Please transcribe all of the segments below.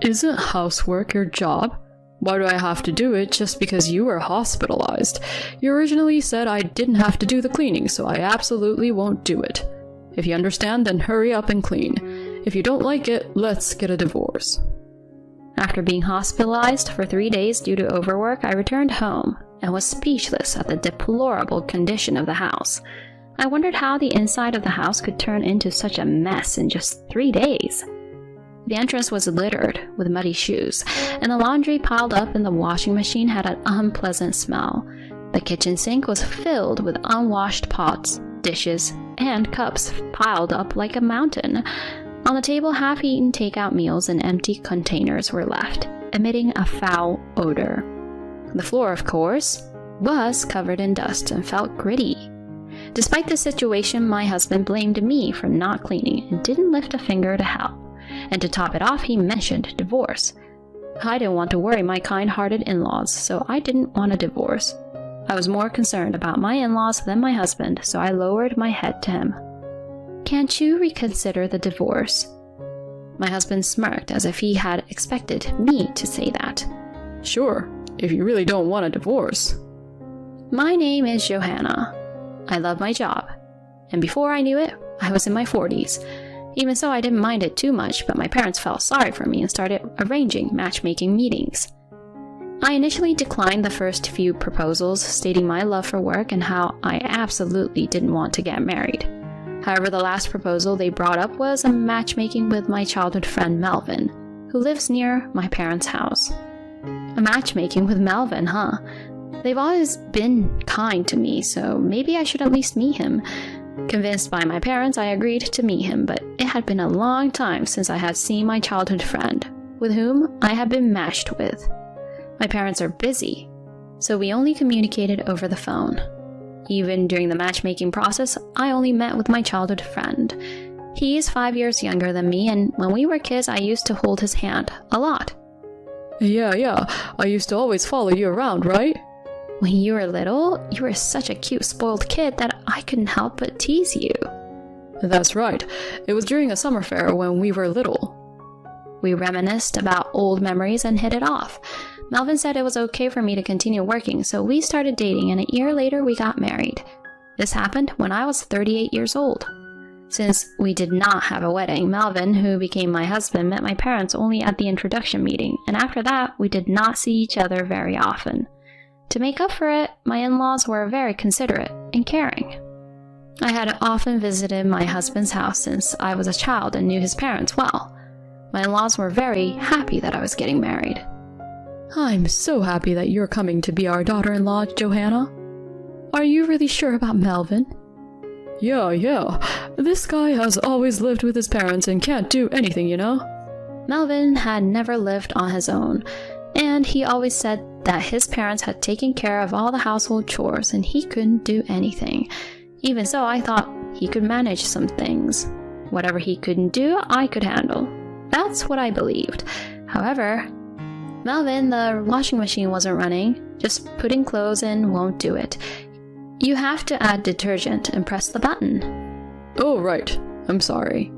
Isn't housework your job? Why do I have to do it just because you were hospitalized? You originally said I didn't have to do the cleaning, so I absolutely won't do it. If you understand, then hurry up and clean. If you don't like it, let's get a divorce. After being hospitalized for 3 days due to overwork, I returned home and was speechless at the deplorable condition of the house. I wondered how the inside of the house could turn into such a mess in just 3 days. The entrance was littered with muddy shoes, and the laundry piled up in the washing machine had an unpleasant smell. The kitchen sink was filled with unwashed pots, dishes, and cups piled up like a mountain. On the table, half-eaten takeout meals and empty containers were left, emitting a foul odor. The floor, of course, was covered in dust and felt gritty. Despite the situation, my husband blamed me for not cleaning and didn't lift a finger to help. And to top it off, he mentioned divorce. I didn't want to worry my kind-hearted in-laws, so I didn't want a divorce. I was more concerned about my in-laws than my husband, so I lowered my head to him. "Can't you reconsider the divorce?" My husband smirked as if he had expected me to say that. Sure, if you really don't want a divorce. My name is Johanna. I love my job. And before I knew it, I was in my 40s. Even so, I didn't mind it too much, but my parents felt sorry for me and started arranging matchmaking meetings. I initially declined the first few proposals, stating my love for work and how I absolutely didn't want to get married. However, the last proposal they brought up was a matchmaking with my childhood friend Melvin, who lives near my parents' house. A matchmaking with Melvin, huh? They've always been kind to me, so maybe I should at least meet him. Convinced by my parents, I agreed to meet him, but it had been a long time since I had seen my childhood friend, with whom I had been matched with. My parents are busy, so we only communicated over the phone. Even during the matchmaking process, I only met with my childhood friend. He is 5 years younger than me, and when we were kids, I used to hold his hand a lot. Yeah, I used to always follow you around, right? When you were little, you were such a cute, spoiled kid that I couldn't help but tease you. That's right. It was during a summer fair when we were little. We reminisced about old memories and hit it off. Melvin said it was okay for me to continue working, so we started dating, and a year later we got married. This happened when I was 38 years old. Since we did not have a wedding, Melvin, who became my husband, met my parents only at the introduction meeting, and after that, we did not see each other very often. To make up for it, my in-laws were very considerate and caring. I had often visited my husband's house since I was a child and knew his parents well. My in-laws were very happy that I was getting married. I'm so happy that you're coming to be our daughter-in-law, Johanna. Are you really sure about Melvin? Yeah. This guy has always lived with his parents and can't do anything, you know? Melvin had never lived on his own, and he always said that his parents had taken care of all the household chores and he couldn't do anything. Even so, I thought he could manage some things. Whatever he couldn't do, I could handle. That's what I believed. However, Melvin, the washing machine wasn't running. Just putting clothes in won't do it. You have to add detergent and press the button. Oh, right. I'm sorry.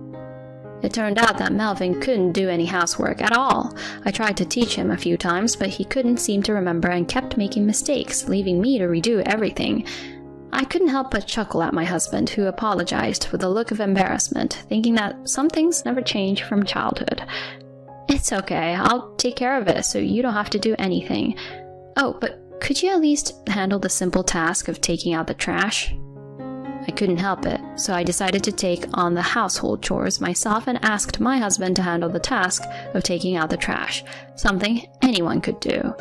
It turned out that Melvin couldn't do any housework at all. I tried to teach him a few times, but he couldn't seem to remember and kept making mistakes, leaving me to redo everything. I couldn't help but chuckle at my husband, who apologized with a look of embarrassment, thinking that some things never change from childhood. It's okay, I'll take care of it so you don't have to do anything. Oh, but could you at least handle the simple task of taking out the trash? I couldn't help it, so I decided to take on the household chores myself and asked my husband to handle the task of taking out the trash, something anyone could do.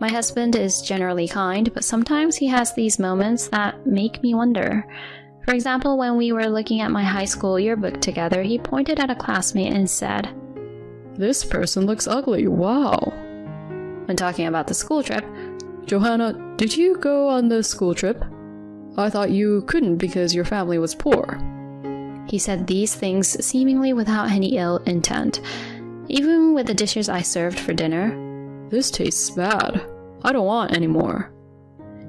My husband is generally kind, but sometimes he has these moments that make me wonder. For example, when we were looking at my high school yearbook together, he pointed at a classmate and said, "This person looks ugly, wow." When talking about the school trip, "Johanna, did you go on the school trip? I thought you couldn't because your family was poor." He said these things seemingly without any ill intent. Even with the dishes I served for dinner, "This tastes bad. I don't want any more."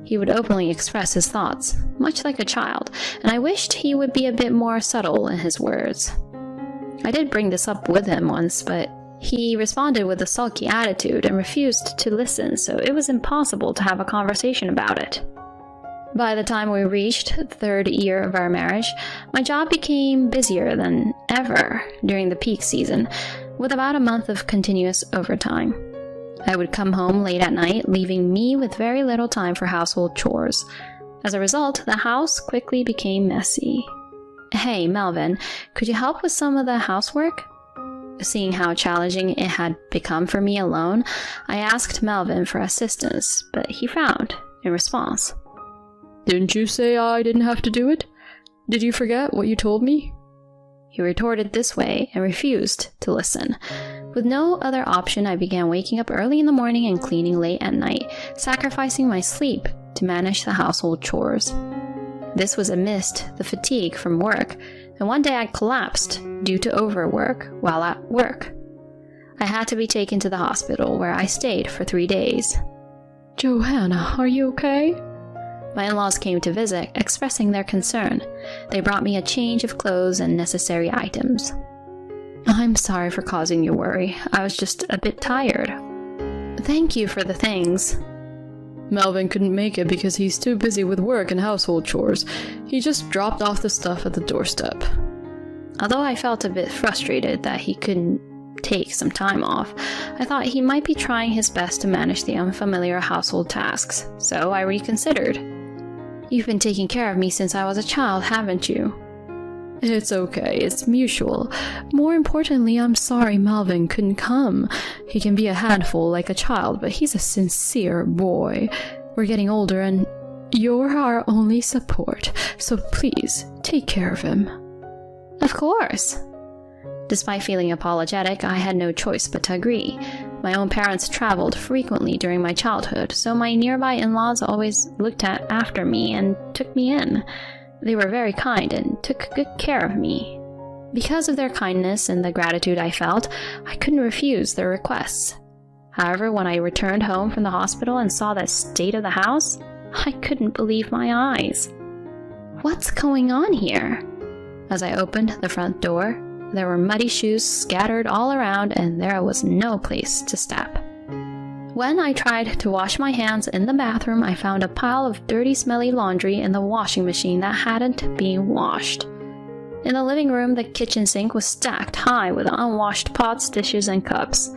He would openly express his thoughts, much like a child, and I wished he would be a bit more subtle in his words. I did bring this up with him once, but He responded with a sulky attitude and refused to listen, so it was impossible to have a conversation about it. By the time we reached the 3rd year of our marriage, my job became busier than ever during the peak season, with about a month of continuous overtime. I would come home late at night, leaving me with very little time for household chores. As a result, the house quickly became messy. "Hey, Melvin, could you help with some of the housework?" Seeing how challenging it had become for me alone, I asked Melvin for assistance, but he frowned in response. Didn't you say I didn't have to do it? Did you forget what you told me? He retorted this way and refused to listen. With no other option, I began waking up early in the morning and cleaning late at night, sacrificing my sleep to manage the household chores. This was amidst the fatigue from work, and one day I collapsed due to overwork while at work. I had to be taken to the hospital, where I stayed for 3 days. Johanna, are you okay? My in-laws came to visit, expressing their concern. They brought me a change of clothes and necessary items. "I'm sorry for causing you worry. I was just a bit tired." "Thank you for the things." Melvin couldn't make it because he's too busy with work and household chores. He just dropped off the stuff at the doorstep. Although I felt a bit frustrated that he couldn't take some time off, I thought he might be trying his best to manage the unfamiliar household tasks, so I reconsidered. "You've been taking care of me since I was a child, haven't you?" It's okay, it's mutual. More importantly, I'm sorry Melvin couldn't come. He can be a handful like a child, but he's a sincere boy. We're getting older and you're our only support, so please take care of him. Of course. Despite feeling apologetic, I had no choice but to agree. My own parents traveled frequently during my childhood, so my nearby in-laws always looked after me and took me in. They were very kind and took good care of me. Because of their kindness and the gratitude I felt, I couldn't refuse their requests. However, when I returned home from the hospital and saw the state of the house, I couldn't believe my eyes. What's going on here? As I opened the front door, there were muddy shoes scattered all around and there was no place to step. When I tried to wash my hands in the bathroom, I found a pile of dirty, smelly laundry in the washing machine that hadn't been washed. In the living room, the kitchen sink was stacked high with unwashed pots, dishes, and cups.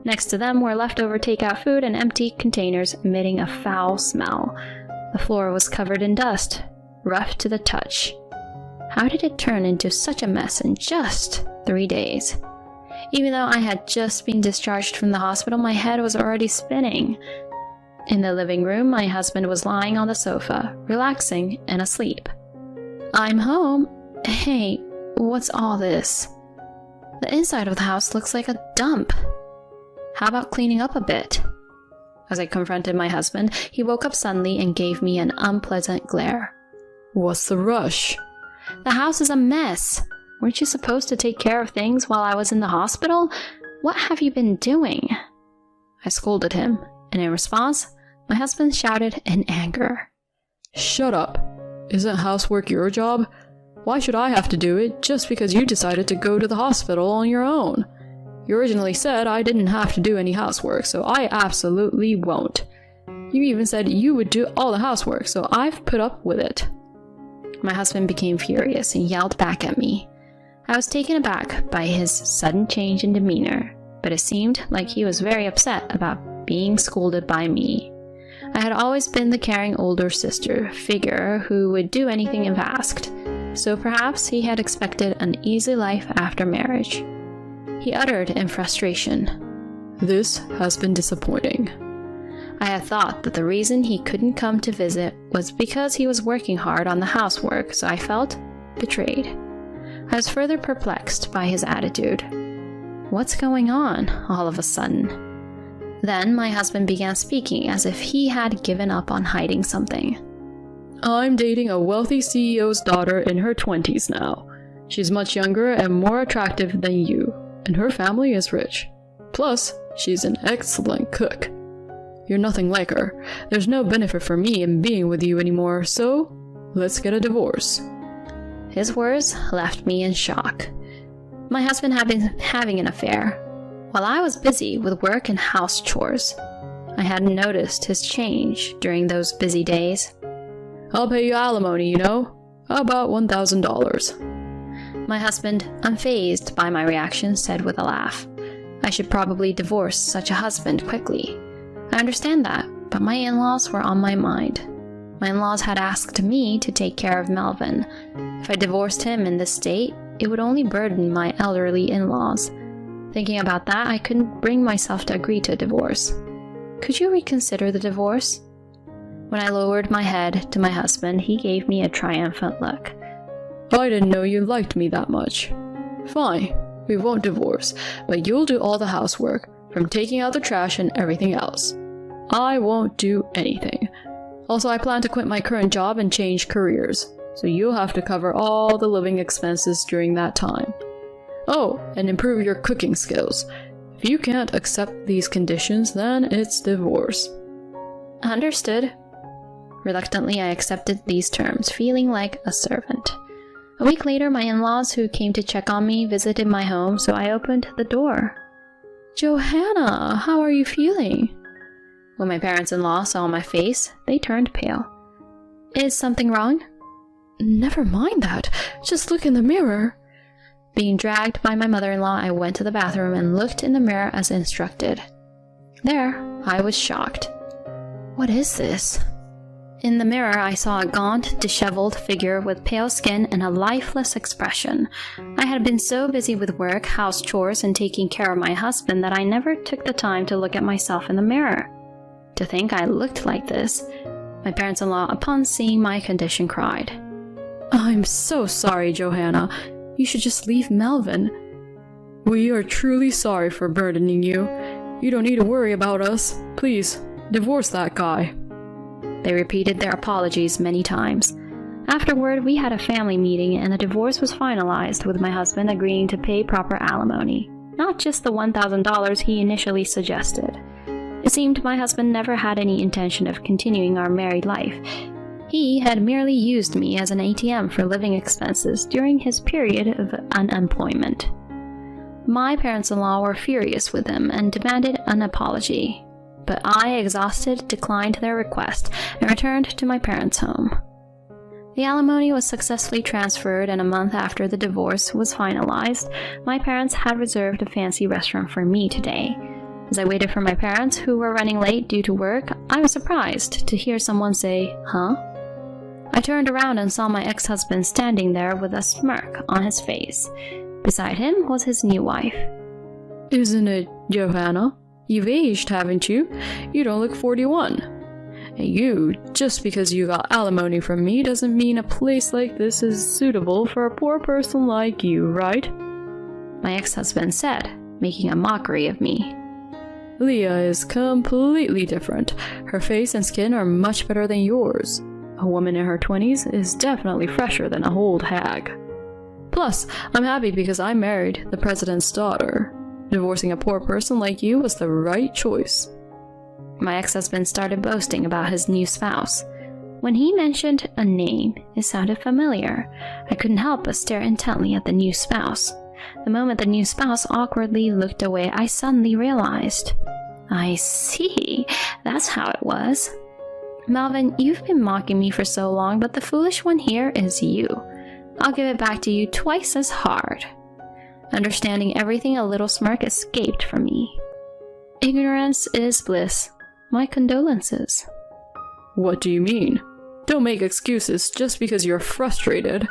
Next to them were leftover takeout food and empty containers emitting a foul smell. The floor was covered in dust, rough to the touch. How did it turn into such a mess in just 3 days? Even though I had just been discharged from the hospital, my head was already spinning. In the living room, my husband was lying on the sofa, relaxing and asleep. "I'm home. Hey, what's all this? The inside of the house looks like a dump. How about cleaning up a bit?" As I confronted my husband, he woke up suddenly and gave me an unpleasant glare. What's the rush? "The house is a mess. Weren't you supposed to take care of things while I was in the hospital? What have you been doing?" I scolded him, and in response, my husband shouted in anger. Shut up. Isn't housework your job? Why should I have to do it just because you decided to go to the hospital on your own? You originally said I didn't have to do any housework, so I absolutely won't. You even said you would do all the housework, so I've put up with it. My husband became furious and yelled back at me. I was taken aback by his sudden change in demeanor, but it seemed like he was very upset about being scolded by me. I had always been the caring older sister figure who would do anything if asked, so perhaps he had expected an easy life after marriage. He uttered in frustration, "This has been disappointing." I had thought that the reason he couldn't come to visit was because he was working hard on the housework, so I felt betrayed. I was further perplexed by his attitude. What's going on all of a sudden? Then my husband began speaking as if he had given up on hiding something. "I'm dating a wealthy CEO's daughter in her 20s now. She's much younger and more attractive than you, and her family is rich. Plus, she's an excellent cook. You're nothing like her. There's no benefit for me in being with you anymore, so let's get a divorce." His words left me in shock. My husband had been having an affair. While I was busy with work and house chores, I hadn't noticed his change during those busy days. I'll pay you alimony, you know. How about $1,000? My husband, unfazed by my reaction, said with a laugh, I should probably divorce such a husband quickly. I understand that, but my in-laws were on my mind. My in-laws had asked me to take care of Melvin. If I divorced him in this state, it would only burden my elderly in-laws. Thinking about that, I couldn't bring myself to agree to a divorce. Could you reconsider the divorce? When I lowered my head to my husband, he gave me a triumphant look. I didn't know you liked me that much. Fine, we won't divorce, but you'll do all the housework, from taking out the trash and everything else. I won't do anything. Also, I plan to quit my current job and change careers, so you'll have to cover all the living expenses during that time. Oh, and improve your cooking skills. If you can't accept these conditions, then it's divorce. Understood. Reluctantly, I accepted these terms, feeling like a servant. A week later, my in-laws, who came to check on me, visited my home, so I opened the door. Johanna, how are you feeling? When my parents-in-law saw my face, they turned pale. Is something wrong? Never mind that. Just look in the mirror. Being dragged by my mother-in-law, I went to the bathroom and looked in the mirror as instructed. There, I was shocked. What is this? In the mirror, I saw a gaunt, disheveled figure with pale skin and a lifeless expression. I had been so busy with work, house chores, and taking care of my husband that I never took the time to look at myself in the mirror. To think I looked like this, my parents-in-law, upon seeing my condition, cried. I'm so sorry, Johanna. You should just leave Melvin. We are truly sorry for burdening you. You don't need to worry about us. Please, divorce that guy. They repeated their apologies many times. Afterward, we had a family meeting and the divorce was finalized, with my husband agreeing to pay proper alimony, not just the $1,000 he initially suggested. It seemed my husband never had any intention of continuing our married life. He had merely used me as an ATM for living expenses during his period of unemployment. My parents-in-law were furious with him and demanded an apology, but I, exhausted, declined their request and returned to my parents' home. The alimony was successfully transferred, and a month after the divorce was finalized, my parents had reserved a fancy restaurant for me today. As I waited for my parents, who were running late due to work, I was surprised to hear someone say, "Huh?" I turned around and saw my ex-husband standing there with a smirk on his face. Beside him was his new wife. Isn't it Johanna? You've aged, haven't you? You don't look 41. And you, just because you got alimony from me doesn't mean a place like this is suitable for a poor person like you, right? My ex-husband said, making a mockery of me. Leah is completely different. Her face and skin are much better than yours. A woman in her 20s is definitely fresher than a old hag. Plus, I'm happy because I married the president's daughter. Divorcing a poor person like you was the right choice. My ex-husband started boasting about his new spouse. When he mentioned a name, it sounded familiar. I couldn't help but stare intently at the new spouse. The moment the new spouse awkwardly looked away, I suddenly realized. I see, that's how it was. Melvin, you've been mocking me for so long, but the foolish one here is you. I'll give it back to you twice as hard. Understanding everything, a little smirk escaped from me. Ignorance is bliss. My condolences. What do you mean? Don't make excuses just because you're frustrated.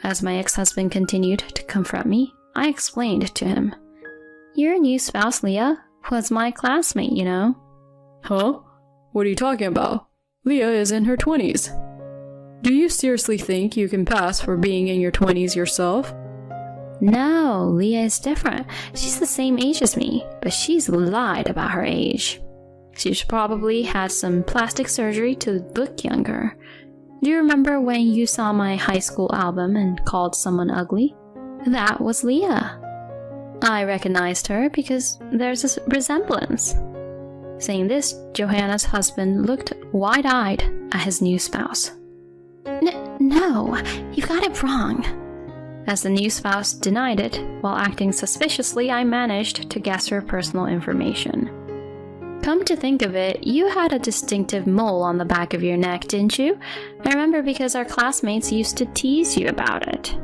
As my ex-husband continued to confront me, I explained to him. Your new spouse, Leah, was my classmate, you know. Huh? What are you talking about? Leah is in her 20s. Do you seriously think you can pass for being in your 20s yourself? No, Leah is different. She's the same age as me, but she's lied about her age. She's probably had some plastic surgery to look younger. Do you remember when you saw my high school album and called someone ugly? That was Leah. I recognized her because there's a resemblance. Saying this, Johanna's husband looked wide-eyed at his new spouse. No, you got it wrong. As the new spouse denied it, while acting suspiciously, I managed to guess her personal information. Come to think of it, you had a distinctive mole on the back of your neck, didn't you? I remember because our classmates used to tease you about it.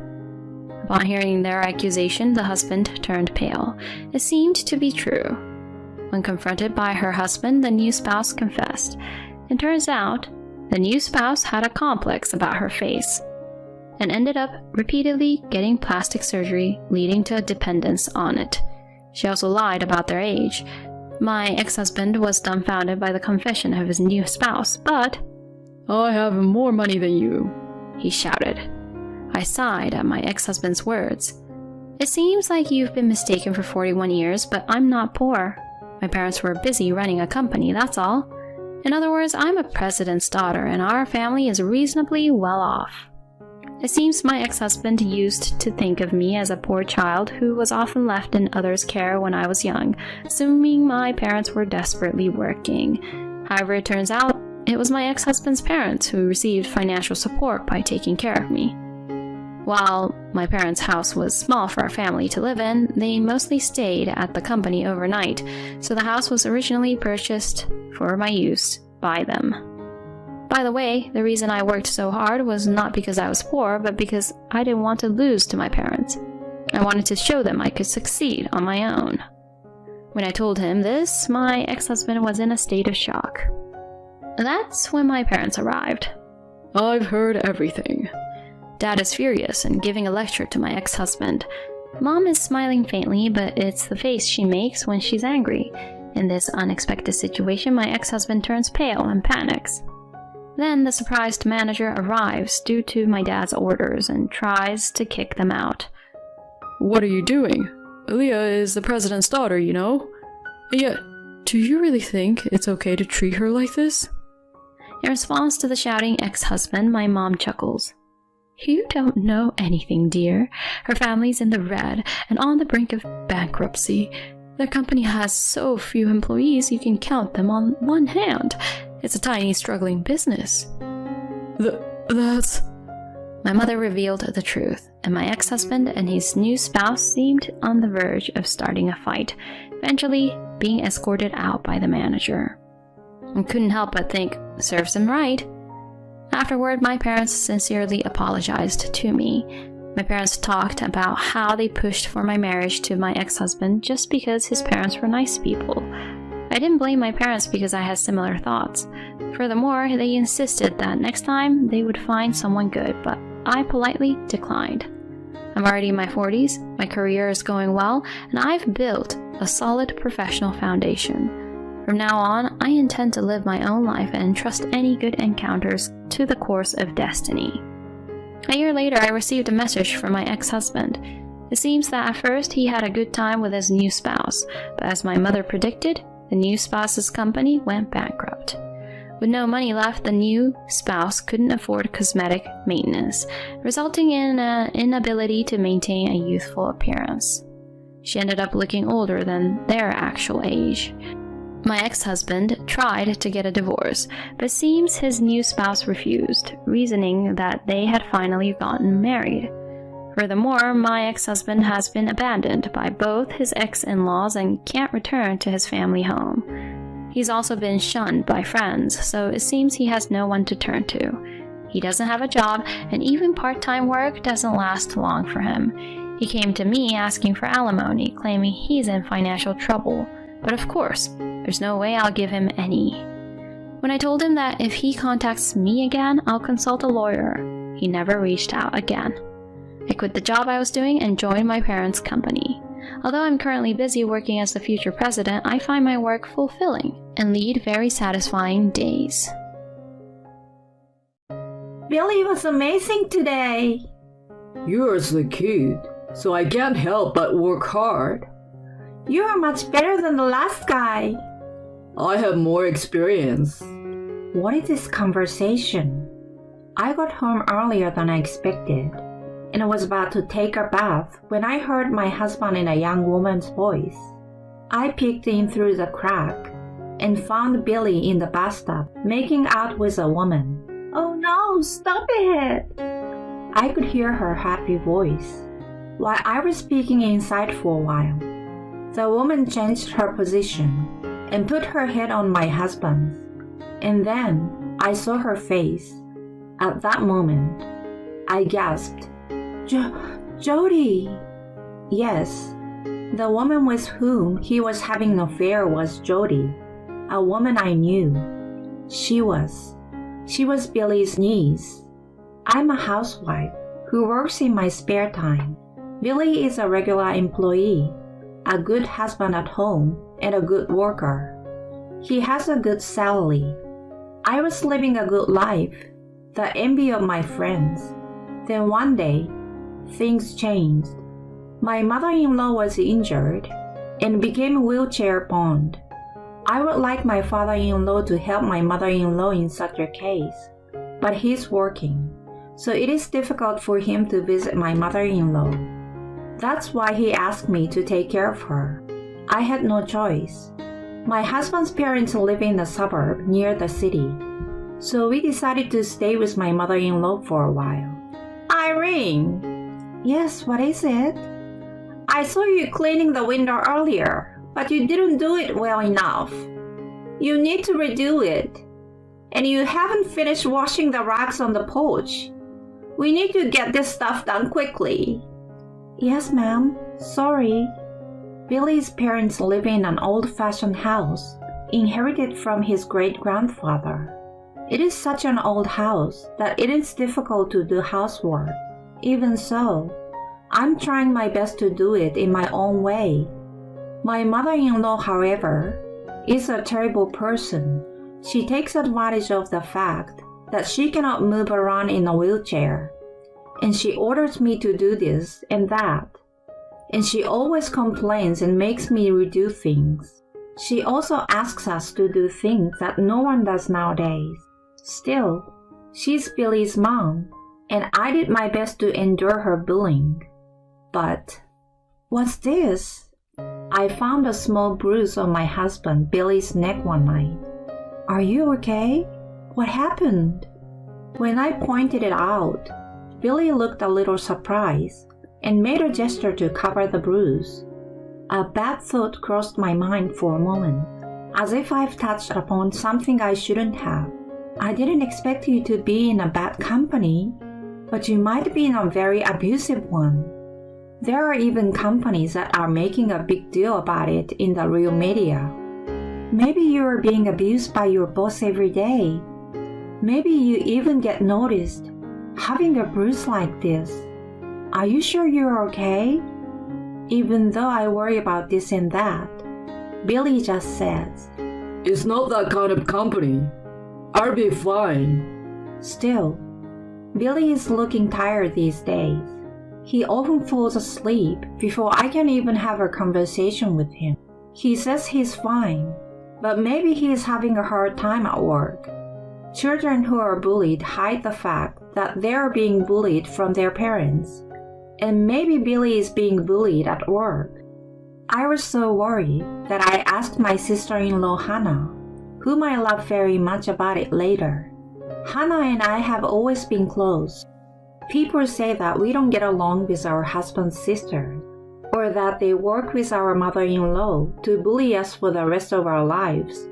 Upon hearing their accusation, the husband turned pale. It seemed to be true. When confronted by her husband, the new spouse confessed. It turns out, the new spouse had a complex about her face and ended up repeatedly getting plastic surgery, leading to a dependence on it. She also lied about their age. My ex-husband was dumbfounded by the confession of his new spouse, but I have more money than you, he shouted. I sighed at my ex-husband's words. It seems like you've been mistaken for 41 years, but I'm not poor. My parents were busy running a company, that's all. In other words, I'm a president's daughter, and our family is reasonably well off. It seems my ex-husband used to think of me as a poor child who was often left in others' care when I was young, assuming my parents were desperately working. However, it turns out it was my ex-husband's parents who received financial support by taking care of me. While my parents' house was small for our family to live in, they mostly stayed at the company overnight, so the house was originally purchased for my use by them. By the way, the reason I worked so hard was not because I was poor, but because I didn't want to lose to my parents. I wanted to show them I could succeed on my own. When I told him this, my ex-husband was in a state of shock. That's when my parents arrived. I've heard everything. Dad is furious and giving a lecture to my ex-husband. Mom is smiling faintly, but it's the face she makes when she's angry. In this unexpected situation, my ex-husband turns pale and panics. Then the surprised manager arrives due to my dad's orders and tries to kick them out. What are you doing? Aaliyah is the president's daughter, you know? Yet, do you really think it's okay to treat her like this? In response to the shouting ex-husband, my mom chuckles. You don't know anything, dear. Her family's in the red and on the brink of bankruptcy. Their company has so few employees you can count them on one hand. It's a tiny, struggling business. That's... My mother revealed the truth, and my ex-husband and his new spouse seemed on the verge of starting a fight, eventually being escorted out by the manager. I couldn't help but think, serves him right. Afterward, my parents sincerely apologized to me. My parents talked about how they pushed for my marriage to my ex-husband just because his parents were nice people. I didn't blame my parents because I had similar thoughts. Furthermore, they insisted that next time they would find someone good, but I politely declined. I'm already in my 40s, my career is going well, and I've built a solid professional foundation. From now on, I intend to live my own life and entrust any good encounters to the course of destiny. A year later, I received a message from my ex-husband. It seems that at first he had a good time with his new spouse, but as my mother predicted, the new spouse's company went bankrupt. With no money left, the new spouse couldn't afford cosmetic maintenance, resulting in an inability to maintain a youthful appearance. She ended up looking older than their actual age. My ex-husband tried to get a divorce, but it seems his new spouse refused, reasoning that they had finally gotten married. Furthermore, my ex-husband has been abandoned by both his ex-in-laws and can't return to his family home. He's also been shunned by friends, so it seems he has no one to turn to. He doesn't have a job, and even part-time work doesn't last long for him. He came to me asking for alimony, claiming he's in financial trouble. But of course, there's no way I'll give him any. When I told him that if he contacts me again, I'll consult a lawyer, he never reached out again. I quit the job I was doing and joined my parents' company. Although I'm currently busy working as the future president, I find my work fulfilling and lead very satisfying days. Billy was amazing today. You're so cute, so I can't help but work hard. You are much better than the last guy. I have more experience. What is this conversation? I got home earlier than I expected, and I was about to take a bath when I heard my husband and a young woman's voice. I peeked in through the crack and found Billy in the bathtub making out with a woman. Oh no, stop it! I could hear her happy voice. while I was speaking inside for a while. The woman changed her position and put her head on my husband's, and then I saw her face. At that moment, I gasped, Jody! Yes, the woman with whom he was having an affair was Jody, a woman I knew. She was Billy's niece. I'm a housewife who works in my spare time. Billy is a regular employee, a good husband at home, and a good worker. He has a good salary. I was living a good life, the envy of my friends. Then one day, things changed. My mother-in-law was injured and became wheelchair-bound. I would like my father-in-law to help my mother-in-law in such a case, but he's working, so it is difficult for him to visit my mother-in-law. That's why he asked me to take care of her. I had no choice. My husband's parents live in a suburb near the city, so we decided to stay with my mother-in-law for a while. Irene! Yes, what is it? I saw you cleaning the window earlier, but you didn't do it well enough. You need to redo it. And you haven't finished washing the rugs on the porch. We need to get this stuff done quickly. Yes, ma'am. Sorry. Billy's parents live in an old-fashioned house, inherited from his great-grandfather. It is such an old house that it is difficult to do housework. Even so, I'm trying my best to do it in my own way. My mother-in-law, however, is a terrible person. She takes advantage of the fact that she cannot move around in a wheelchair, and she orders me to do this and that. And she always complains and makes me redo things. She also asks us to do things that no one does nowadays. Still, she's Billy's mom, and I did my best to endure her bullying. But, what's this? I found a small bruise on my husband Billy's neck one night. Are you okay? What happened? When I pointed it out, Billy looked a little surprised and made a gesture to cover the bruise. A bad thought crossed my mind for a moment, as if I've touched upon something I shouldn't have. I didn't expect you to be in a bad company, but you might be in a very abusive one. There are even companies that are making a big deal about it in the real media. Maybe you are being abused by your boss every day. Maybe you even get noticed having a bruise like this. Are you sure you're okay? Even though I worry about this and that, Billy just says, It's not that kind of company. I'll be fine. Still, Billy is looking tired these days. He often falls asleep before I can even have a conversation with him. He says he's fine, but maybe he is having a hard time at work. Children who are bullied hide the fact that they are being bullied from their parents. And maybe Billy is being bullied at work. I was so worried that I asked my sister-in-law Hannah, whom I love very much, about it later. Hannah and I have always been close. People say that we don't get along with our husband's sisters, or that they work with our mother-in-law to bully us for the rest of our lives.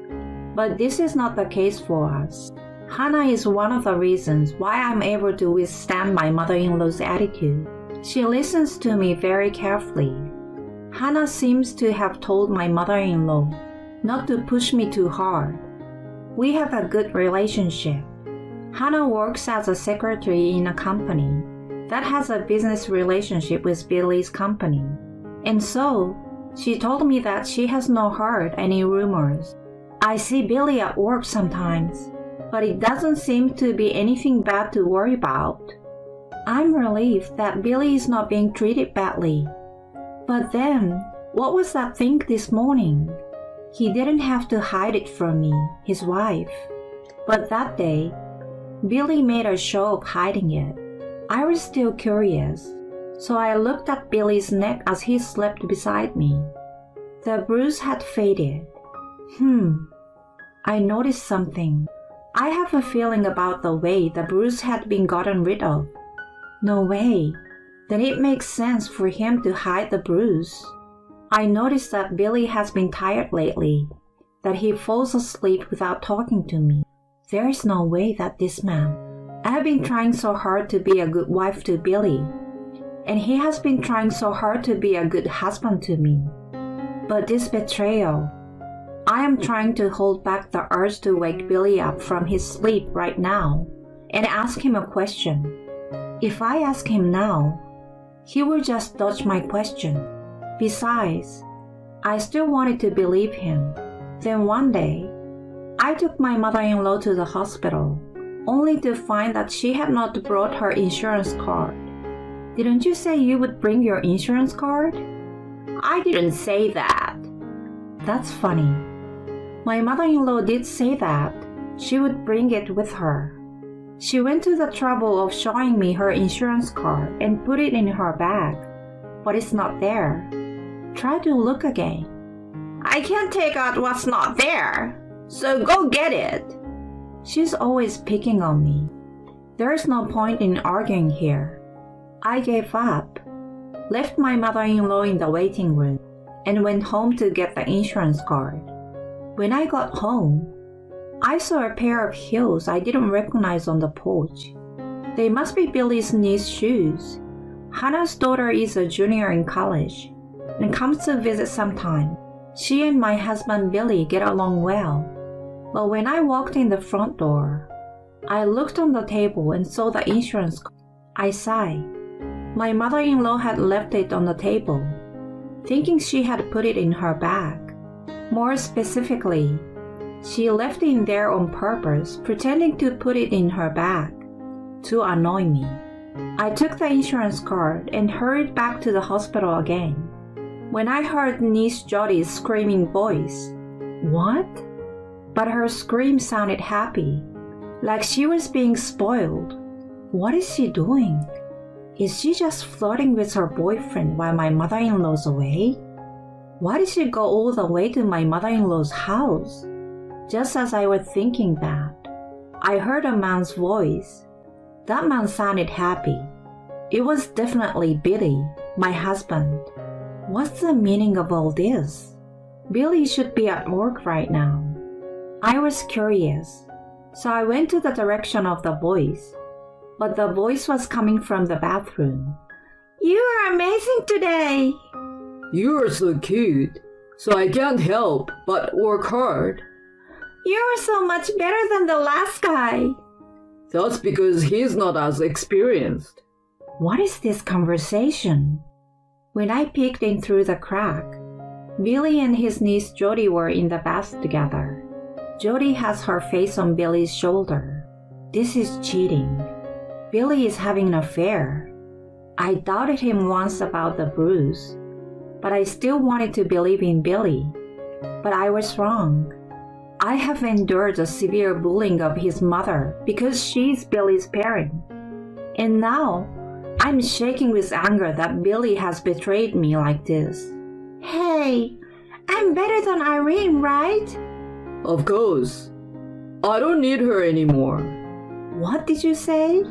But this is not the case for us. Hannah is one of the reasons why I'm able to withstand my mother-in-law's attitude. She listens to me very carefully. Hannah seems to have told my mother-in-law not to push me too hard. We have a good relationship. Hannah works as a secretary in a company that has a business relationship with Billy's company. And so, she told me that she has not heard any rumors. I see Billy at work sometimes, but it doesn't seem to be anything bad to worry about. I'm relieved that Billy is not being treated badly. But then, what was that thing this morning? He didn't have to hide it from me, his wife. But that day, Billy made a show of hiding it. I was still curious, so I looked at Billy's neck as he slept beside me. The bruise had faded. I noticed something. I have a feeling about the way the bruise had been gotten rid of. No way. then it makes sense for him to hide the bruise. I noticed that Billy has been tired lately, that he falls asleep without talking to me. There is no way that this man... I have been trying so hard to be a good wife to Billy, and he has been trying so hard to be a good husband to me. But this betrayal... I am trying to hold back the urge to wake Billy up from his sleep right now and ask him a question. If I ask him now, he will just dodge my question. Besides, I still wanted to believe him. Then one day, I took my mother-in-law to the hospital, only to find that she had not brought her insurance card. Didn't you say you would bring your insurance card? I didn't say that. That's funny. My mother-in-law did say that she would bring it with her. She went to the trouble of showing me her insurance card and put it in her bag, but it's not there. Try to look again. I can't take out what's not there, so go get it. She's always picking on me. There's no point in arguing here. I gave up, left my mother-in-law in the waiting room, and went home to get the insurance card. When I got home, I saw a pair of heels I didn't recognize on the porch. They must be Billy's niece's shoes. Hannah's daughter is a junior in college and comes to visit sometime. She and my husband Billy get along well. But when I walked in the front door, I looked on the table and saw the insurance card. I sighed. My mother-in-law had left it on the table, thinking she had put it in her bag. More specifically, she left it in there on purpose, pretending to put it in her bag to annoy me. I took the insurance card and hurried back to the hospital again. When I heard niece Jodi's screaming voice, "What?" But her scream sounded happy, like she was being spoiled. What is she doing? Is she just flirting with her boyfriend while my mother-in-law's away? Why did she go all the way to my mother-in-law's house? Just as I was thinking that, I heard a man's voice. That man sounded happy. It was definitely Billy, my husband. What's the meaning of all this? Billy should be at work right now. I was curious, so I went to the direction of the voice, but the voice was coming from the bathroom. You are amazing today! You are so cute, so I can't help but work hard. You are so much better than the last guy. That's because he's not as experienced. What is this conversation? When I peeked in through the crack, Billy and his niece Jodi were in the bath together. Jodi has her face on Billy's shoulder. This is cheating. Billy is having an affair. I doubted him once about the bruise, but I still wanted to believe in Billy. But I was wrong. I have endured the severe bullying of his mother because she's Billy's parent. And now, I'm shaking with anger that Billy has betrayed me like this. Hey, I'm better than Irene, right? Of course. I don't need her anymore. What did you say?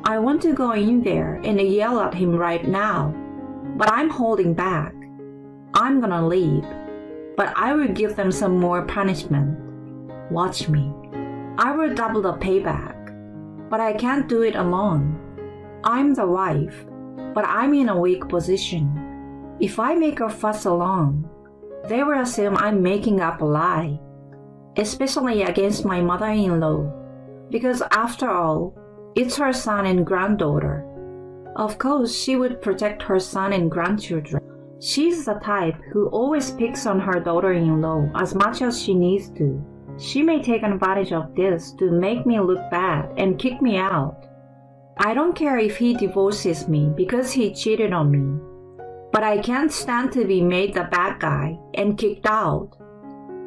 I want to go in there and yell at him right now, but I'm holding back. I'm gonna leave, but I will give them some more punishment. Watch me. I will double the payback, but I can't do it alone. I'm the wife, but I'm in a weak position. If I make a fuss alone, they will assume I'm making up a lie, especially against my mother-in-law, because after all, it's her son and granddaughter. Of course, she would protect her son and grandchildren. She's the type who always picks on her daughter-in-law as much as she needs to. She may take advantage of this to make me look bad and kick me out. I don't care if he divorces me because he cheated on me, but I can't stand to be made the bad guy and kicked out.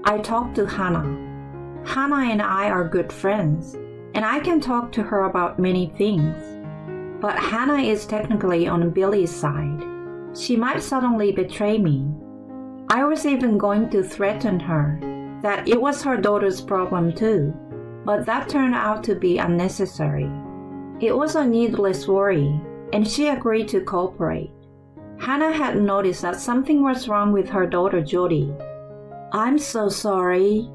I talked to Hannah. Hannah and I are good friends, and I can talk to her about many things. But Hannah is technically on Billy's side. She might suddenly betray me. I was even going to threaten her that it was her daughter's problem too, but that turned out to be unnecessary. It was a needless worry, and she agreed to cooperate. Hannah had noticed that something was wrong with her daughter Jody. "I'm so sorry.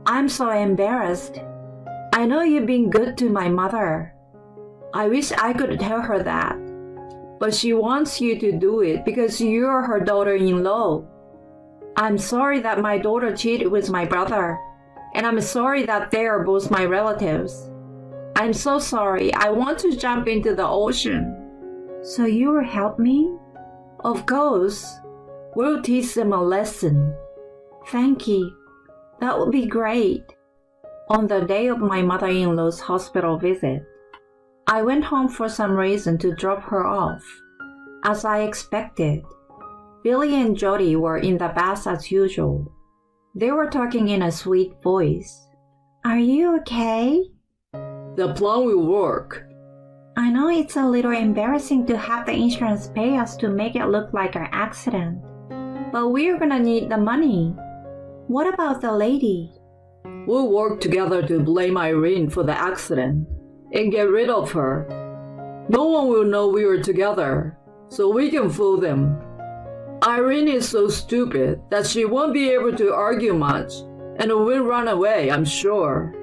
I'm so embarrassed. I know you've been good to my mother. I wish I could tell her that. But she wants you to do it because you're her daughter-in-law. I'm sorry that my daughter cheated with my brother, and I'm sorry that they are both my relatives. I'm so sorry. I want to jump into the ocean." "So you will help me?" "Of course. We'll teach them a lesson." "Thank you. That would be great." On the day of my mother-in-law's hospital visit, I went home for some reason to drop her off. As I expected, Billy and Jody were in the bath as usual. They were talking in a sweet voice. "Are you okay?" The plan will work. "I know it's a little embarrassing to have the insurance pay us to make it look like an accident, but we're gonna need the money. What about the lady?" We'll work together to blame Irene for the accident and get rid of her. No one will know we were together, so we can fool them. Irene is so stupid that she won't be able to argue much and will run away, I'm sure.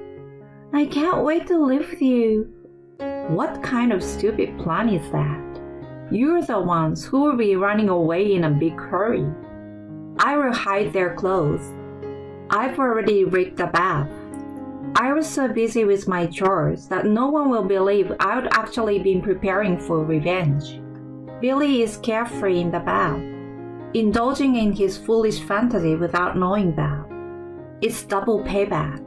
"I can't wait to live with you." What kind of stupid plan is that? You're the ones who will be running away in a big hurry. I will hide their clothes. I've already rigged the bath. I was so busy with my chores that no one will believe I'd actually been preparing for revenge. Billy is carefree in the bath, indulging in his foolish fantasy without knowing that. It's double payback.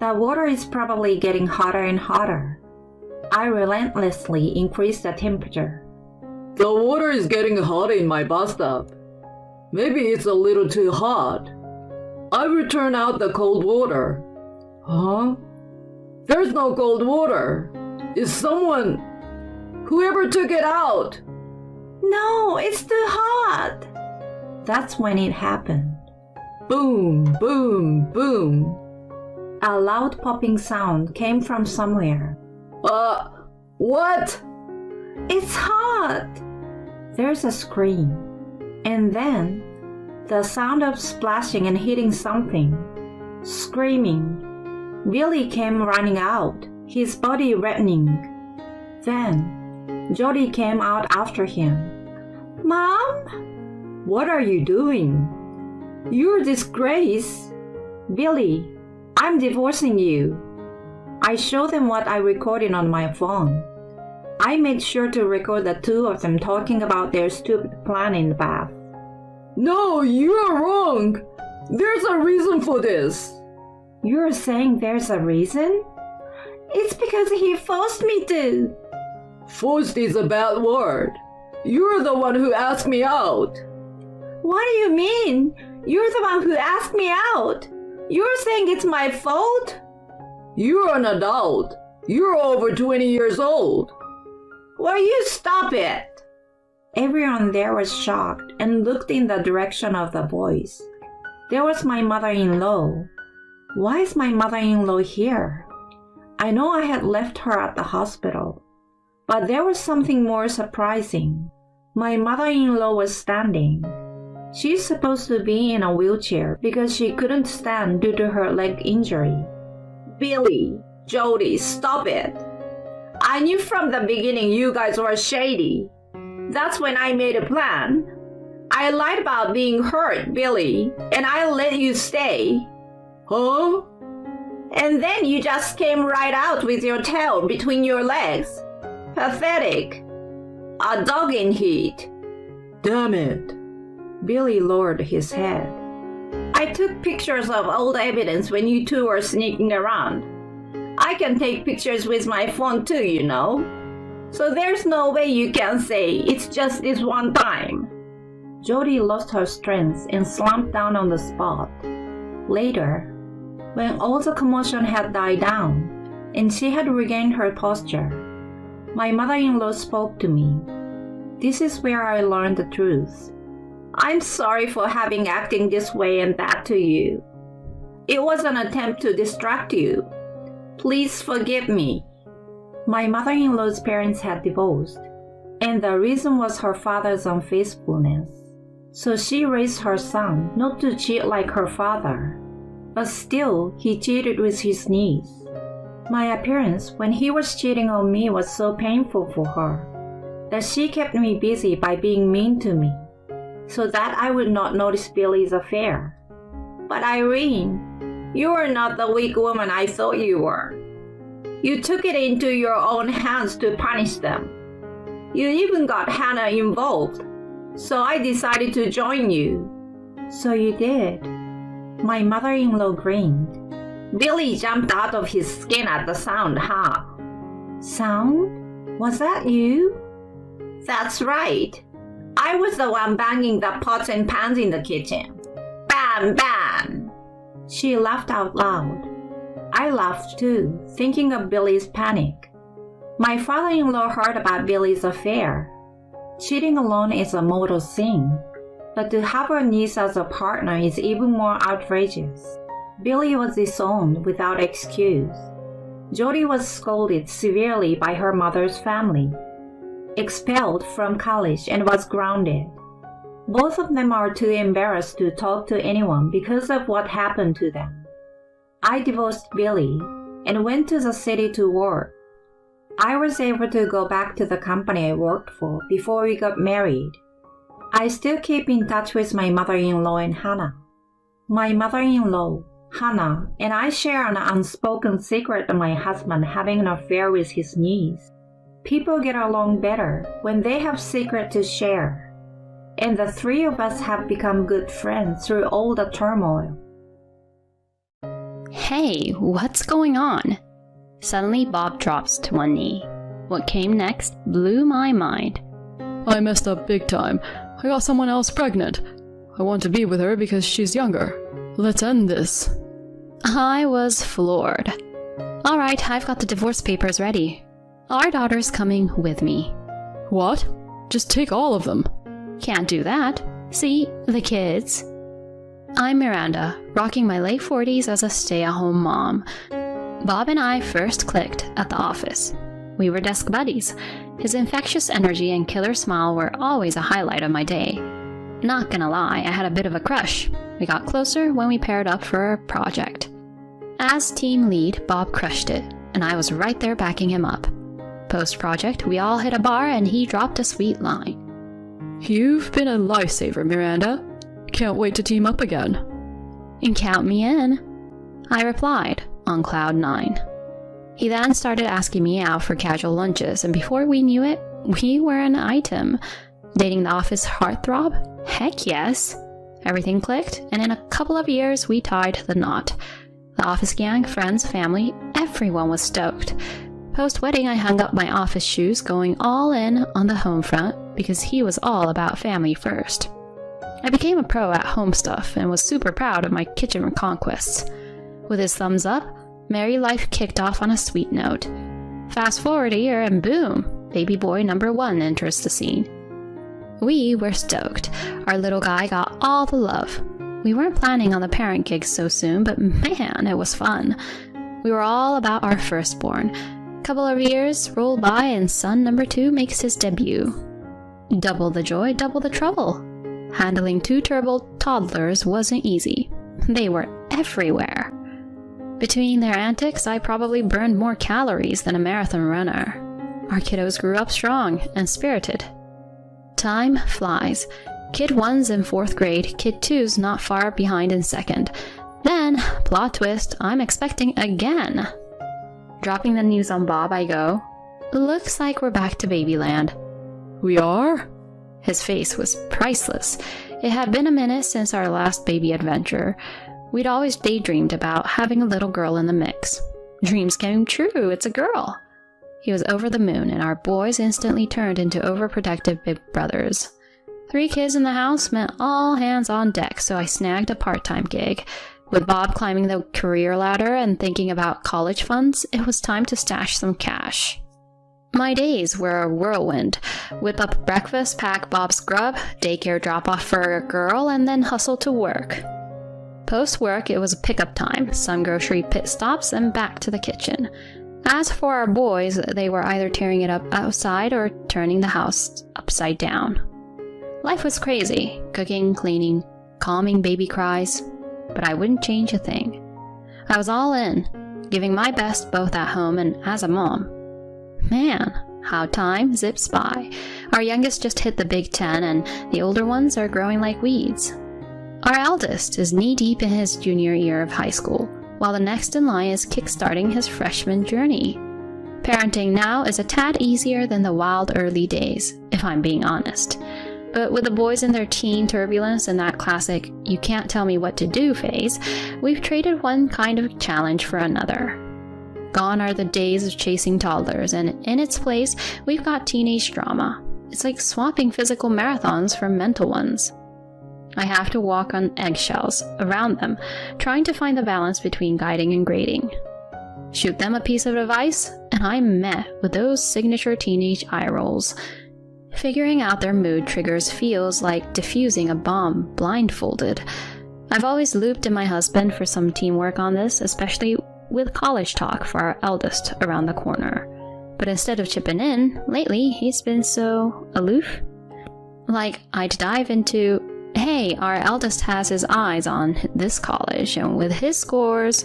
The water is probably getting hotter and hotter. I relentlessly increase the temperature. The water is getting hot in my bathtub. Maybe it's a little too hot. I will turn out the cold water. Huh? There's no cold water. Is someone... Whoever took it out? "No, it's too hot." That's when it happened. Boom, boom, boom. A loud popping sound came from somewhere. What? "It's hot." There's a scream. And then the sound of splashing and hitting something. Screaming. Billy came running out, his body reddening. Then Jody came out after him. "Mom?" What are you doing? "You're a disgrace." "Billy, I'm divorcing you." I showed them what I recorded on my phone. I made sure to record the two of them talking about their stupid plan in the bath. No, you are wrong. There's a reason for this. "You're saying there's a reason?" "It's because he forced me to." Forced is a bad word. You're the one who asked me out. "What do you mean? You're the one who asked me out. You're saying it's my fault?" You're an adult. You're over 20 years old. "Will you stop it?" Everyone there was shocked and looked in the direction of the boys. There was my mother-in-law. Why is my mother-in-law here? I know I had left her at the hospital, but there was something more surprising. My mother-in-law was standing. She's supposed to be in a wheelchair because she couldn't stand due to her leg injury. "Billy, Jody, stop it. I knew from the beginning you guys were shady. That's when I made a plan. I lied about being hurt, Billy, and I let you stay." Huh? "And then you just came right out with your tail between your legs. Pathetic. A dog in heat." Damn it. Billy lowered his head. "I took pictures of old evidence when you two were sneaking around. I can take pictures with my phone too, you know. So there's no way you can say it's just this one time." Jody lost her strength and slumped down on the spot. Later, when all the commotion had died down and she had regained her posture, my mother-in-law spoke to me. This is where I learned the truth. "I'm sorry for having acting this way and that to you. It was an attempt to distract you. Please forgive me." My mother-in-law's parents had divorced, And the reason was her father's unfaithfulness. So she raised her son not to cheat like her father. But still, he cheated with his niece. My appearance when he was cheating on me was so painful for her that she kept me busy by being mean to me, so that I would not notice Billy's affair. But Irene, you are not the weak woman I thought you were. You took it into your own hands to punish them. You even got Hannah involved, so I decided to join you. So you did. My mother-in-law grinned. Billy jumped out of his skin at the sound, huh? Sound? Was that you? That's right. I was the one banging the pots and pans in the kitchen. Bam, bam! She laughed out loud. I laughed too, thinking of Billy's panic. My father-in-law heard about Billy's affair. Cheating alone is a mortal sin, but to have a niece as a partner is even more outrageous. Billy was disowned without excuse. Jody was scolded severely by her mother's family, expelled from college, and was grounded. Both of them are too embarrassed to talk to anyone because of what happened to them. I divorced Billy and went to the city to work. I was able to go back to the company I worked for before we got married. I still keep in touch with my mother-in-law and Hannah. My mother-in-law, Hannah, and I share an unspoken secret of my husband having an affair with his niece. People get along better when they have secrets to share. And the three of us have become good friends through all the turmoil. Hey, what's going on? Suddenly, Bob drops to one knee. What came next blew my mind. I messed up big time. I got someone else pregnant. I want to be with her because she's younger. Let's end this. I was floored. All right, I've got the divorce papers ready. Our daughter's coming with me. What? Just take all of them. Can't do that. See, the kids. I'm Miranda, rocking my late 40s as a stay-at-home mom. Bob and I first clicked at the office. We were desk buddies. His infectious energy and killer smile were always a highlight of my day. Not gonna lie, I had a bit of a crush. We got closer when we paired up for a project. As team lead, Bob crushed it, and I was right there backing him up. Post-project, we all hit a bar and he dropped a sweet line. You've been a lifesaver, Miranda. Can't wait to team up again. And count me in, I replied, on cloud 9. He then started asking me out for casual lunches, and before we knew it, we were an item. Dating the office heartthrob? Heck yes. Everything clicked, and in a couple of years, we tied the knot. The office gang, friends, family, everyone was stoked. Post-wedding, I hung up my office shoes, going all in on the home front, because he was all about family first. I became a pro at home stuff and was super proud of my kitchen conquests. With his thumbs up, married life kicked off on a sweet note. Fast forward a year and boom, baby boy number 1 enters the scene. We were stoked. Our little guy got all the love. We weren't planning on the parent gig so soon, but man, it was fun. We were all about our firstborn. Couple of years roll by and son number 2 makes his debut. Double the joy, double the trouble. Handling 2 turbo toddlers wasn't easy. They were everywhere. Between their antics, I probably burned more calories than a marathon runner. Our kiddos grew up strong and spirited. Time flies. Kid 1's in 4th grade, Kid 2's not far behind in 2nd. Then, plot twist, I'm expecting again. Dropping the news on Bob, I go, looks like we're back to babyland. We are? His face was priceless. It had been a minute since our last baby adventure. We'd always daydreamed about having a little girl in the mix. Dreams came true, it's a girl. He was over the moon, and our boys instantly turned into overprotective big brothers. 3 kids in the house meant all hands on deck, so I snagged a part-time gig. With Bob climbing the career ladder and thinking about college funds, it was time to stash some cash. My days were a whirlwind. Whip up breakfast, pack Bob's grub, daycare drop-off for a girl, and then hustle to work. Post-work, it was pickup time, some grocery pit stops, and back to the kitchen. As for our boys, they were either tearing it up outside or turning the house upside down. Life was crazy, cooking, cleaning, calming baby cries, but I wouldn't change a thing. I was all in, giving my best both at home and as a mom. Man, how time zips by. Our youngest just hit the Big 10 and the older ones are growing like weeds. Our eldest is knee-deep in his junior year of high school, while the next in line is kickstarting his freshman journey. Parenting now is a tad easier than the wild early days, if I'm being honest. But with the boys in their teen turbulence and that classic "you can't tell me what to do" phase, we've traded one kind of challenge for another. Gone are the days of chasing toddlers, and in its place, we've got teenage drama. It's like swapping physical marathons for mental ones. I have to walk on eggshells around them, trying to find the balance between guiding and grading. Shoot them a piece of advice, and I'm met with those signature teenage eye rolls. Figuring out their mood triggers feels like defusing a bomb blindfolded. I've always looped in my husband for some teamwork on this, especially with college talk for our eldest around the corner. But instead of chipping in, lately he's been so aloof. Like, I'd dive into, "Hey, our eldest has his eyes on this college and with his scores,"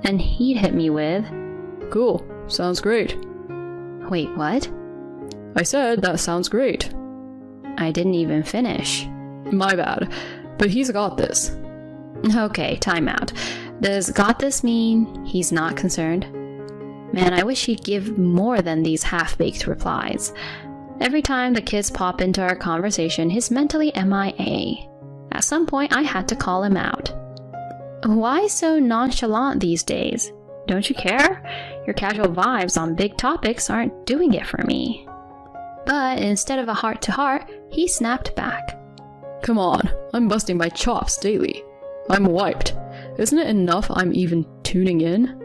and he'd hit me with, Cool, sounds great. "Wait, what?" I said that sounds great. I didn't even finish. My bad, but he's got this. Okay, time out. Does "got this" mean he's not concerned? Man, I wish he'd give more than these half-baked replies. Every time the kids pop into our conversation, he's mentally MIA. At some point, I had to call him out. Why so nonchalant these days? Don't you care? Your casual vibes on big topics aren't doing it for me. But instead of a heart-to-heart, he snapped back. Come on, I'm busting my chops daily. I'm wiped. Isn't it enough I'm even tuning in?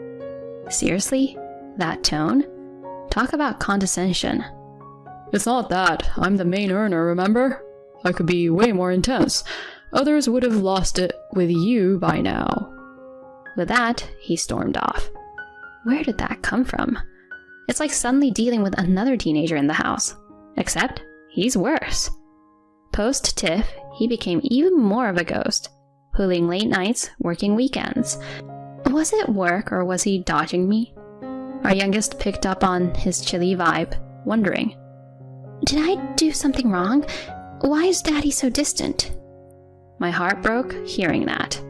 Seriously? That tone? Talk about condescension. It's not that. I'm the main earner, remember? I could be way more intense. Others would have lost it with you by now. With that, he stormed off. Where did that come from? It's like suddenly dealing with another teenager in the house. Except, he's worse. Post-Tiff, he became even more of a ghost, pulling late nights, working weekends. Was it work or was he dodging me? Our youngest picked up on his chilly vibe, wondering, "Did I do something wrong? Why is Daddy so distant?" My heart broke hearing that.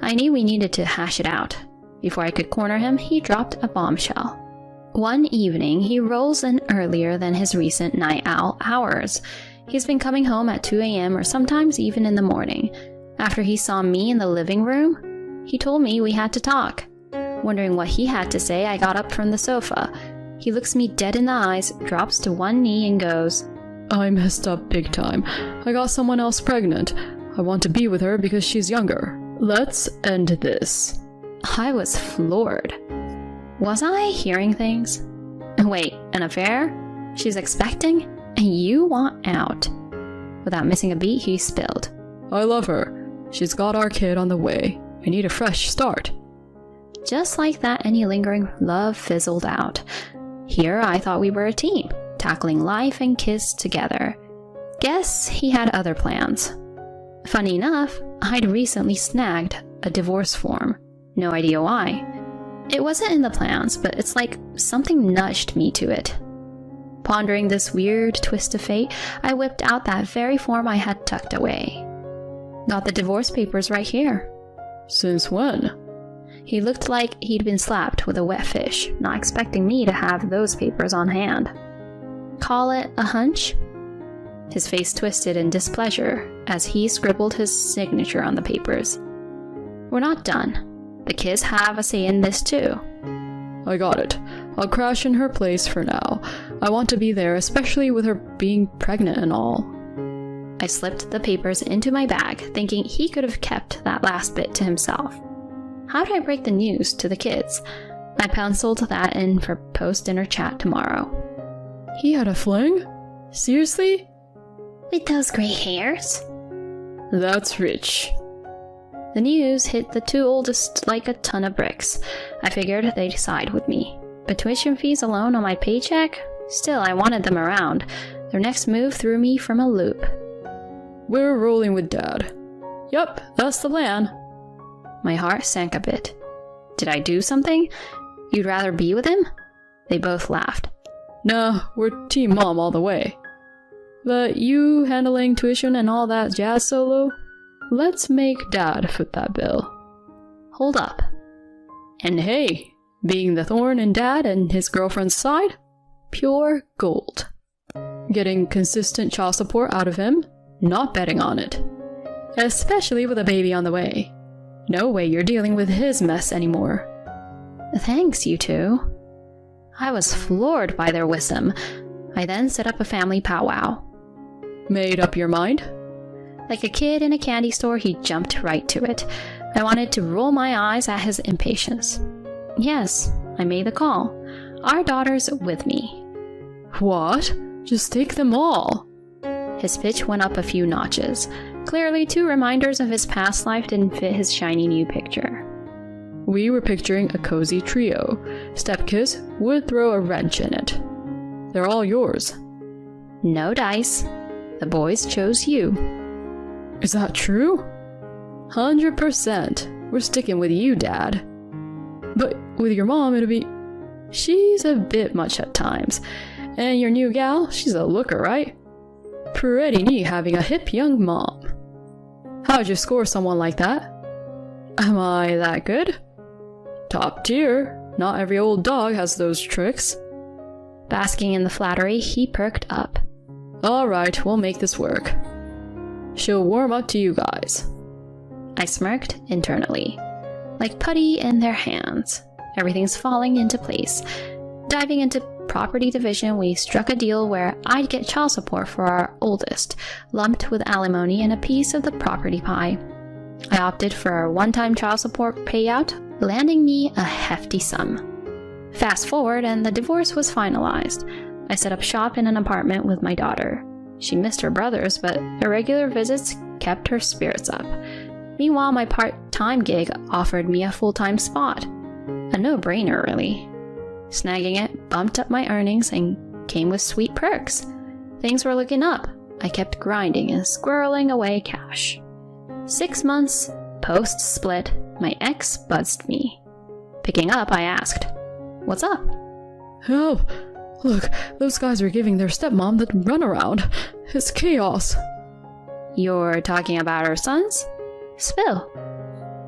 I knew we needed to hash it out. Before I could corner him, he dropped a bombshell. One evening, he rolls in earlier than his recent night owl hours. He's been coming home at 2 a.m. or sometimes even in the morning. After he saw me in the living room, he told me we had to talk. Wondering what he had to say, I got up from the sofa. He looks me dead in the eyes, drops to one knee and goes, I messed up big time. I got someone else pregnant. I want to be with her because she's younger. Let's end this. I was floored. Was I hearing things? Wait, an affair? She's expecting? And you want out? Without missing a beat, he spilled. I love her. She's got our kid on the way. I need a fresh start. Just like that, any lingering love fizzled out. Here, I thought we were a team, tackling life and kids together. Guess he had other plans. Funny enough, I'd recently snagged a divorce form. No idea why. It wasn't in the plans, but it's like something nudged me to it. Pondering this weird twist of fate, I whipped out that very form I had tucked away. Got the divorce papers right here. Since when? He looked like he'd been slapped with a wet fish, not expecting me to have those papers on hand. Call it a hunch? His face twisted in displeasure as he scribbled his signature on the papers. We're not done. The kids have a say in this too. I got it. I'll crash in her place for now. I want to be there, especially with her being pregnant and all. I slipped the papers into my bag, thinking he could have kept that last bit to himself. How do I break the news to the kids? I penciled that in for post-dinner chat tomorrow. He had a fling? Seriously? With those gray hairs? That's rich. The news hit the two oldest like a ton of bricks. I figured they'd side with me. But tuition fees alone on my paycheck? Still, I wanted them around. Their next move threw me from a loop. We're rolling with Dad. Yup, that's the plan. My heart sank a bit. Did I do something? You'd rather be with him? They both laughed. Nah, we're Team Mom all the way. But you handling tuition and all that jazz solo? Let's make Dad foot that bill. Hold up. And hey, being the thorn in Dad and his girlfriend's side? Pure gold. Getting consistent child support out of him? Not betting on it. Especially with a baby on the way. No way you're dealing with his mess anymore. Thanks, you two. I was floored by their wisdom. I then set up a family powwow. Made up your mind? Like a kid in a candy store, he jumped right to it. I wanted to roll my eyes at his impatience. Yes, I made the call. Our daughter's with me. What? Just take them all. His pitch went up a few notches. Clearly, 2 reminders of his past life didn't fit his shiny new picture. We were picturing a cozy trio. Stepkiss would throw a wrench in it. They're all yours. No dice. The boys chose you. Is that true? 100%. We're sticking with you, Dad. But with your mom, it'll be... She's a bit much at times. And your new gal, she's a looker, right? Pretty neat having a hip young mom. How'd you score someone like that? Am I that good? Top tier. Not every old dog has those tricks. Basking in the flattery, he perked up. Alright, we'll make this work. She'll warm up to you guys. I smirked internally. Like putty in their hands. Everything's falling into place. Diving into property division, we struck a deal where I'd get child support for our oldest, lumped with alimony and a piece of the property pie. I opted for a one-time child support payout, landing me a hefty sum. Fast forward, and the divorce was finalized. I set up shop in an apartment with my daughter. She missed her brothers, but irregular visits kept her spirits up. Meanwhile, my part-time gig offered me a full-time spot. A no-brainer, really. Snagging it bumped up my earnings and came with sweet perks. Things were looking up. I kept grinding and squirreling away cash. 6 months post-split, my ex buzzed me. Picking up, I asked, "What's up?" Help! Look, those guys are giving their stepmom the runaround. It's chaos. You're talking about our sons? Spill.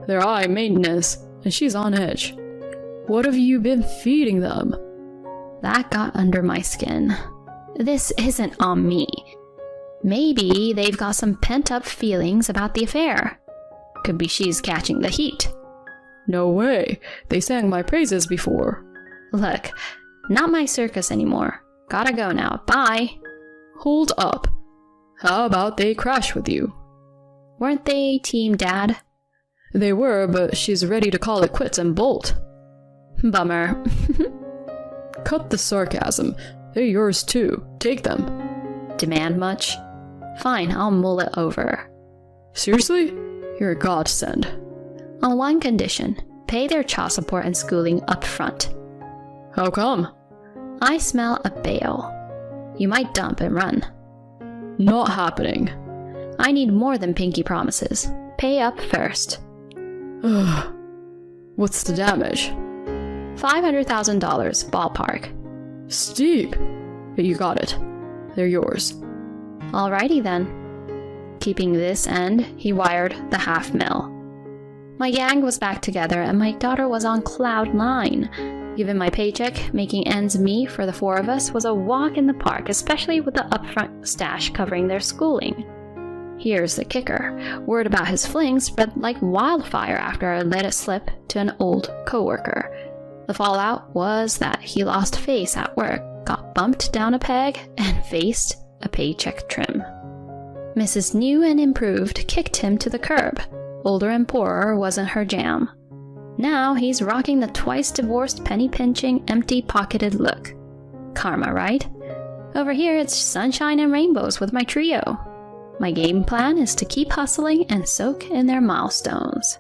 They're high maintenance, and she's on edge. What have you been feeding them? That got under my skin. This isn't on me. Maybe they've got some pent-up feelings about the affair. Could be she's catching the heat. No way. They sang my praises before. Look, not my circus anymore. Gotta go now. Bye. Hold up. How about they crash with you? Weren't they Team Dad? They were, but she's ready to call it quits and bolt. Bummer. Cut the sarcasm. They're yours too. Take them. Demand much? Fine, I'll mull it over. Seriously? You're a godsend. On one condition, pay their child support and schooling up front. How come? I smell a bail. You might dump and run. Not happening. I need more than pinky promises. Pay up first. What's the damage? $500,000, ballpark. Steep. But you got it. They're yours. Alrighty then. Keeping this end, he wired the $500,000. My gang was back together and my daughter was on cloud 9. Given my paycheck, making ends meet for the 4 of us was a walk in the park, especially with the upfront stash covering their schooling. Here's the kicker. Word about his fling spread like wildfire after I let it slip to an old coworker. The fallout was that he lost face at work, got bumped down a peg, and faced a paycheck trim. Mrs. New and Improved kicked him to the curb. Older and poorer wasn't her jam. Now he's rocking the twice-divorced, penny-pinching, empty-pocketed look. Karma, right? Over here it's sunshine and rainbows with my trio. My game plan is to keep hustling and soak in their milestones.